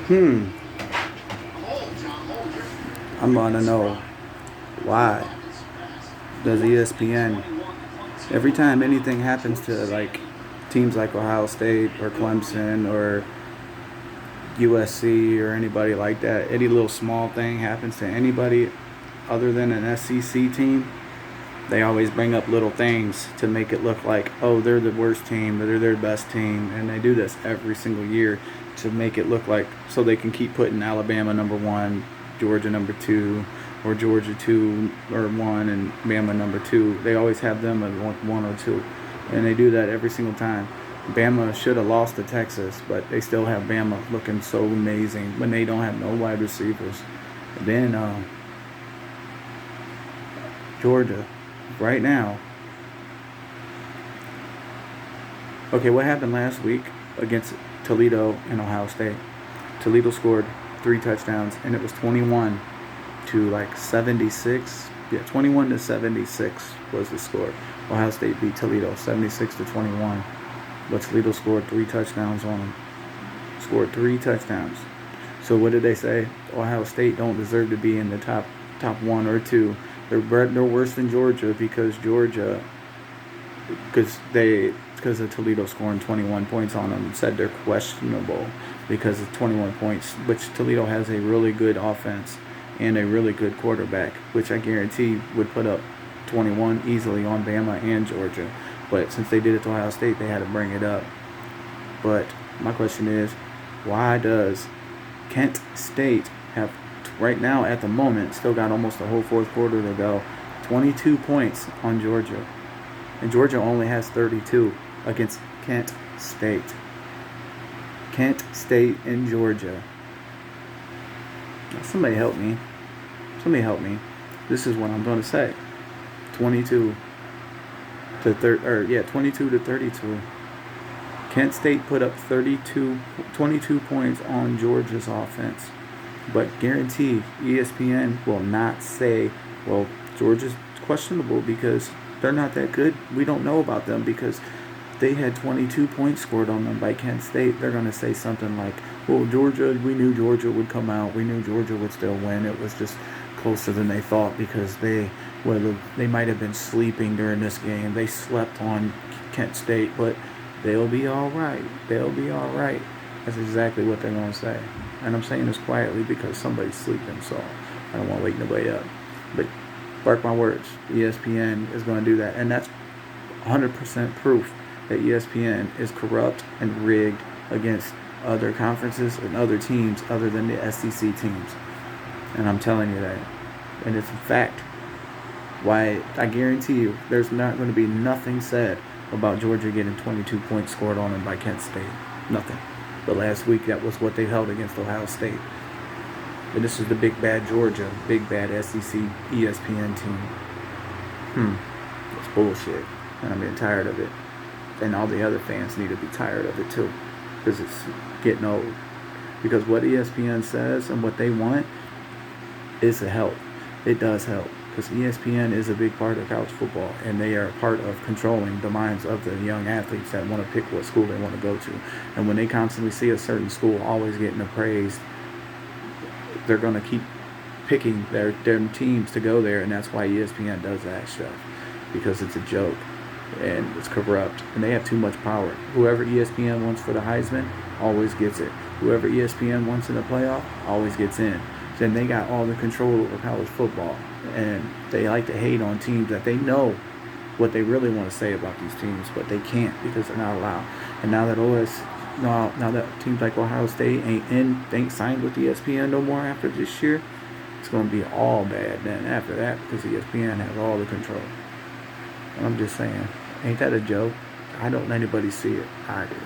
Hmm. I'm gonna know why does ESPN every time anything happens to like teams like Ohio State or Clemson or USC or anybody like that, any little small thing happens to anybody other than an SEC team, they always bring up little things to make it look like, oh, they're the worst team, or they're their best team. And they do this every single year to make it look like, so they can keep putting Alabama number one, Georgia number two, or Georgia two or one, and Bama number two. They always have them at one or two. And they do that every single time. Bama should have lost to Texas, but they still have Bama looking so amazing when they don't have no wide receivers. And then Georgia, right now. Okay, what happened last week against Toledo and Ohio State? Toledo scored 3 touchdowns, and it was 21 to like 76. Yeah, 21 to 76 was the score. Ohio State beat Toledo 76 to 21. But Toledo scored 3 touchdowns on them. Scored 3 touchdowns. So what did they say? Ohio State don't deserve to be in the top 1 or 2. They're worse than Georgia because of Toledo scoring 21 points on them. Said they're questionable because of 21 points, which Toledo has a really good offense and a really good quarterback, which I guarantee would put up 21 easily on Bama and Georgia. But since they did it to Ohio State, they had to bring it up. But my question is, why does Kent State have, right now at the moment, still got almost a whole fourth quarter to go, 22 points on Georgia? And Georgia only has 32 against Kent State. Kent State in Georgia. Somebody help me. Somebody help me. This is what I'm going to say. 22 to 32. Kent State put up 22 points on Georgia's offense. But guarantee ESPN will not say, well, Georgia's questionable because they're not that good. We don't know about them because they had 22 points scored on them by Kent State. They're going to say something like, well, Georgia, we knew Georgia would come out. We knew Georgia would still win. It was just closer than they thought because they might have been sleeping during this game. They slept on Kent State, but they'll be all right. They'll be all right. That's exactly what they're going to say. And I'm saying this quietly because somebody's sleeping, so I don't want to wake nobody up. But mark my words, ESPN is going to do that. And that's 100% proof that ESPN is corrupt and rigged against other conferences and other teams other than the SEC teams. And I'm telling you that. And it's a fact. Why, I guarantee you, there's not going to be nothing said about Georgia getting 22 points scored on them by Kent State. Nothing. But last week, that was what they held against Ohio State. And this is the big bad Georgia, big bad SEC ESPN team. It's bullshit. And I'm getting tired of it. And all the other fans need to be tired of it too. Because it's getting old. Because what ESPN says and what they want is to help. It does help. Because ESPN is a big part of college football. And they are a part of controlling the minds of the young athletes that want to pick what school they want to go to. And when they constantly see a certain school always getting appraised, they're going to keep picking their teams to go there. And that's why ESPN does that stuff. Because it's a joke. And it's corrupt. And they have too much power. Whoever ESPN wants for the Heisman always gets it. Whoever ESPN wants in the playoff always gets in. Then they got all the control over college football. And they like to hate on teams that they know what they really want to say about these teams, but they can't because they're not allowed. And now that teams like Ohio State ain't signed with ESPN no more after this year, it's going to be all bad then after that because ESPN has all the control. And I'm just saying, ain't that a joke? I don't let anybody see it. I do.